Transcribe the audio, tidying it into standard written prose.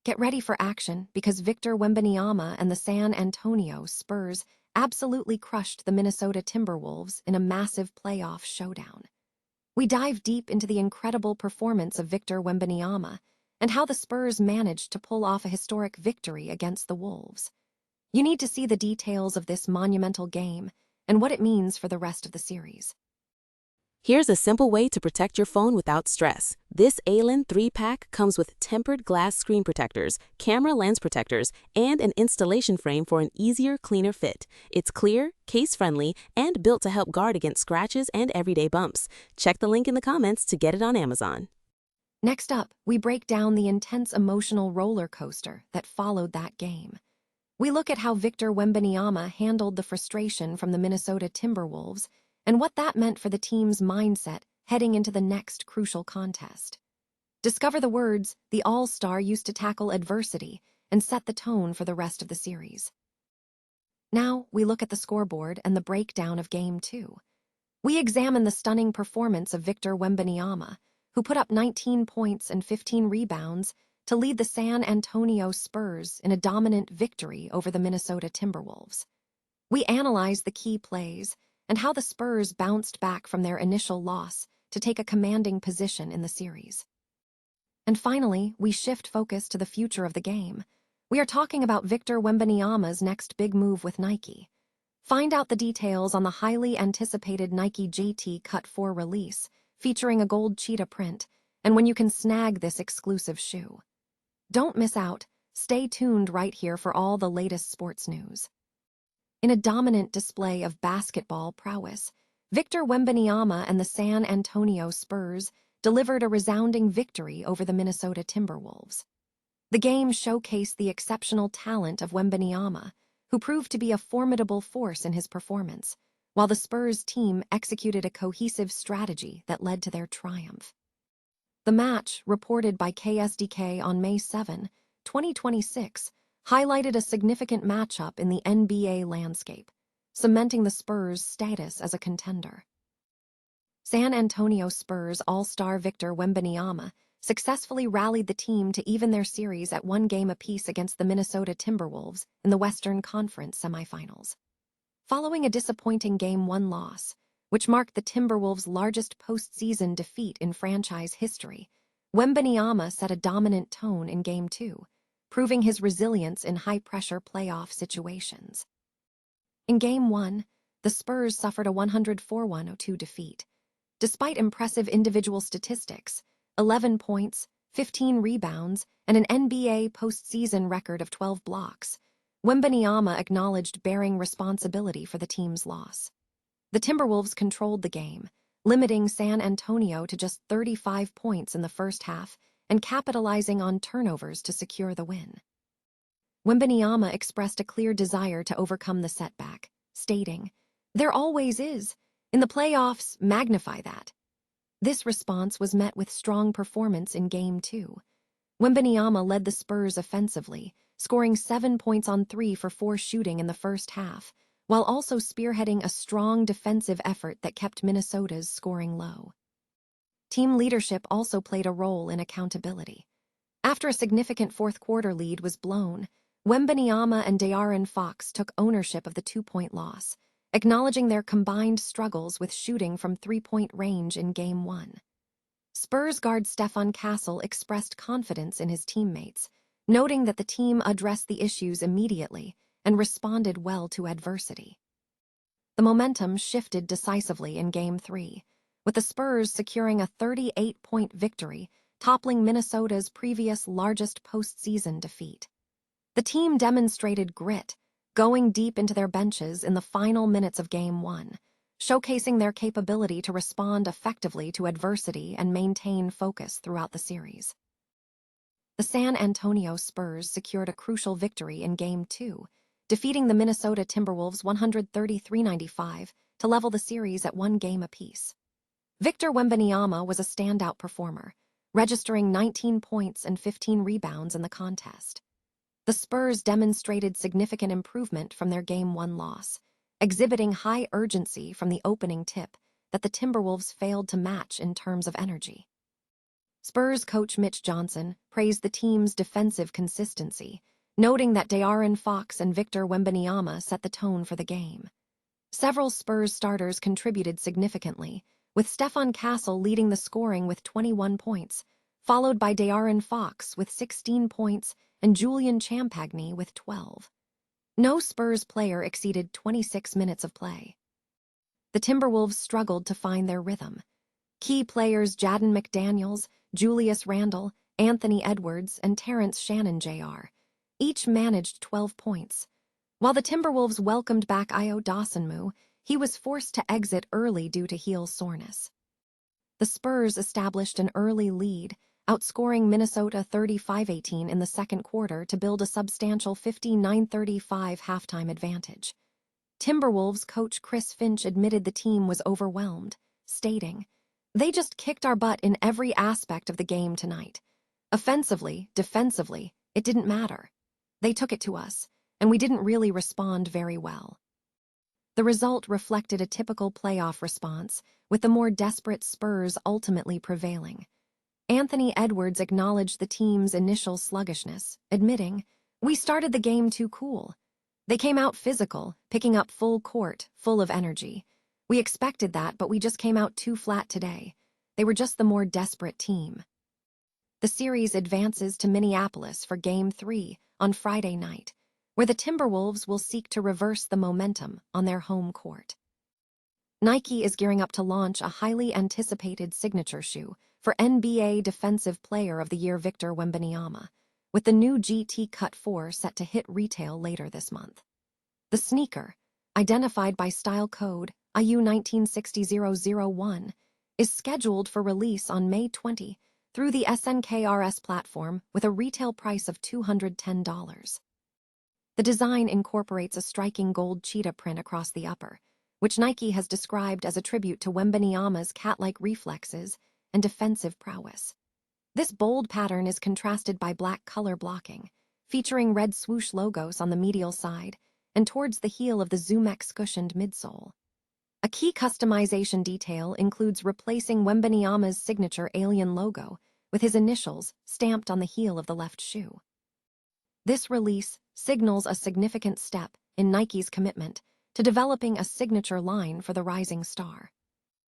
Get ready for action because Victor Wembanyama and the San Antonio Spurs absolutely crushed the Minnesota Timberwolves in a massive playoff showdown. We dive deep into the incredible performance of Victor Wembanyama and how the Spurs managed to pull off a historic victory against the Wolves. You need to see the details of this monumental game and what it means for the rest of the series. Here's a simple way to protect your phone without stress. This ALEN 3-pack comes with tempered glass screen protectors, camera lens protectors, and an installation frame for an easier, cleaner fit. It's clear, case-friendly, and built to help guard against scratches and everyday bumps. Check the link in the comments to get it on Amazon. Next up, we break down the intense emotional roller coaster that followed that game. We look at how Victor Wembanyama handled the frustration from the Minnesota Timberwolves and what that meant for the team's mindset heading into the next crucial contest. Discover the words the All-Star used to tackle adversity and set the tone for the rest of the series. Now, we look at the scoreboard and the breakdown of Game 2. We examine the stunning performance of Victor Wembanyama, who put up 19 points and 15 rebounds to lead the San Antonio Spurs in a dominant victory over the Minnesota Timberwolves. We analyze the key plays and how the Spurs bounced back from their initial loss to take a commanding position in the series. And finally, we shift focus to the future of the game. We are talking about Victor Wembanyama's next big move with Nike. Find out the details on the highly anticipated Nike JT Cut 4 release, featuring a gold cheetah print, and when you can snag this exclusive shoe. Don't miss out. Stay tuned right here for all the latest sports news. In a dominant display of basketball prowess, Victor Wembanyama and the San Antonio Spurs delivered a resounding victory over the Minnesota Timberwolves. The game showcased the exceptional talent of Wembanyama, who proved to be a formidable force in his performance, while the Spurs team executed a cohesive strategy that led to their triumph. The match, reported by KSDK on May 7, 2026, highlighted a significant matchup in the NBA landscape, cementing the Spurs' status as a contender. San Antonio Spurs All-Star Victor Wembanyama successfully rallied the team to even their series at one game apiece against the Minnesota Timberwolves in the Western Conference semifinals. Following a disappointing Game 1 loss, which marked the Timberwolves' largest postseason defeat in franchise history, Wembanyama set a dominant tone in Game 2, proving his resilience in high-pressure playoff situations. In Game 1, the Spurs suffered a 104-102 defeat. Despite impressive individual statistics, 11 points, 15 rebounds, and an NBA postseason record of 12 blocks, Wembanyama acknowledged bearing responsibility for the team's loss. The Timberwolves controlled the game, limiting San Antonio to just 35 points in the first half and capitalizing on turnovers to secure the win. Wembanyama expressed a clear desire to overcome the setback, stating, "There always is. In the playoffs, magnify that." This response was met with strong performance in Game 2. Wembanyama led the Spurs offensively, scoring 7 points on 3 for 4 shooting in the first half, while also spearheading a strong defensive effort that kept Minnesota's scoring low. Team leadership also played a role in accountability. After a significant fourth-quarter lead was blown, Wembanyama and De'Aaron Fox took ownership of the 2-point loss, acknowledging their combined struggles with shooting from three-point range in Game 1. Spurs guard Stephon Castle expressed confidence in his teammates, noting that the team addressed the issues immediately and responded well to adversity. The momentum shifted decisively in Game 3, with the Spurs securing a 38-point victory, toppling Minnesota's previous largest postseason defeat. The team demonstrated grit, going deep into their benches in the final minutes of Game 1, showcasing their capability to respond effectively to adversity and maintain focus throughout the series. The San Antonio Spurs secured a crucial victory in Game 2, defeating the Minnesota Timberwolves 133-95 to level the series at one game apiece. Victor Wembanyama was a standout performer, registering 19 points and 15 rebounds in the contest. The Spurs demonstrated significant improvement from their Game 1 loss, exhibiting high urgency from the opening tip that the Timberwolves failed to match in terms of energy. Spurs coach Mitch Johnson praised the team's defensive consistency, noting that De'Aaron Fox and Victor Wembanyama set the tone for the game. Several Spurs starters contributed significantly, with Stefan Castle leading the scoring with 21 points, followed by De'Aaron Fox with 16 points and Julian Champagny with 12. No Spurs player exceeded 26 minutes of play. The Timberwolves struggled to find their rhythm. Key players Jaden McDaniels, Julius Randle, Anthony Edwards, and Terrence Shannon Jr. each managed 12 points. While the Timberwolves welcomed back Ayo Dosunmu, he was forced to exit early due to heel soreness. The Spurs established an early lead, outscoring Minnesota 35-18 in the second quarter to build a substantial 59-35 halftime advantage. Timberwolves coach Chris Finch admitted the team was overwhelmed, stating, "They just kicked our butt in every aspect of the game tonight. Offensively, defensively, it didn't matter. They took it to us, and we didn't really respond very well." The result reflected a typical playoff response, with the more desperate Spurs ultimately prevailing. Anthony Edwards acknowledged the team's initial sluggishness, admitting, "We started the game too cool. They came out physical, picking up full court, full of energy. We expected that, but we just came out too flat today. They were just the more desperate team." The series advances to Minneapolis for Game 3 on Friday night, where the Timberwolves will seek to reverse the momentum on their home court. Nike is gearing up to launch a highly anticipated signature shoe for NBA Defensive Player of the Year Victor Wembanyama, with the new GT Cut 4 set to hit retail later this month. The sneaker, identified by style code IU 1960-001, is scheduled for release on May 20 through the SNKRS platform with a retail price of $210. The design incorporates a striking gold cheetah print across the upper, which Nike has described as a tribute to Wembanyama's cat-like reflexes and defensive prowess. This bold pattern is contrasted by black color blocking, featuring red swoosh logos on the medial side and towards the heel of the ZoomX cushioned midsole. A key customization detail includes replacing Wembanyama's signature alien logo with his initials stamped on the heel of the left shoe. This release signals a significant step in Nike's commitment to developing a signature line for the rising star.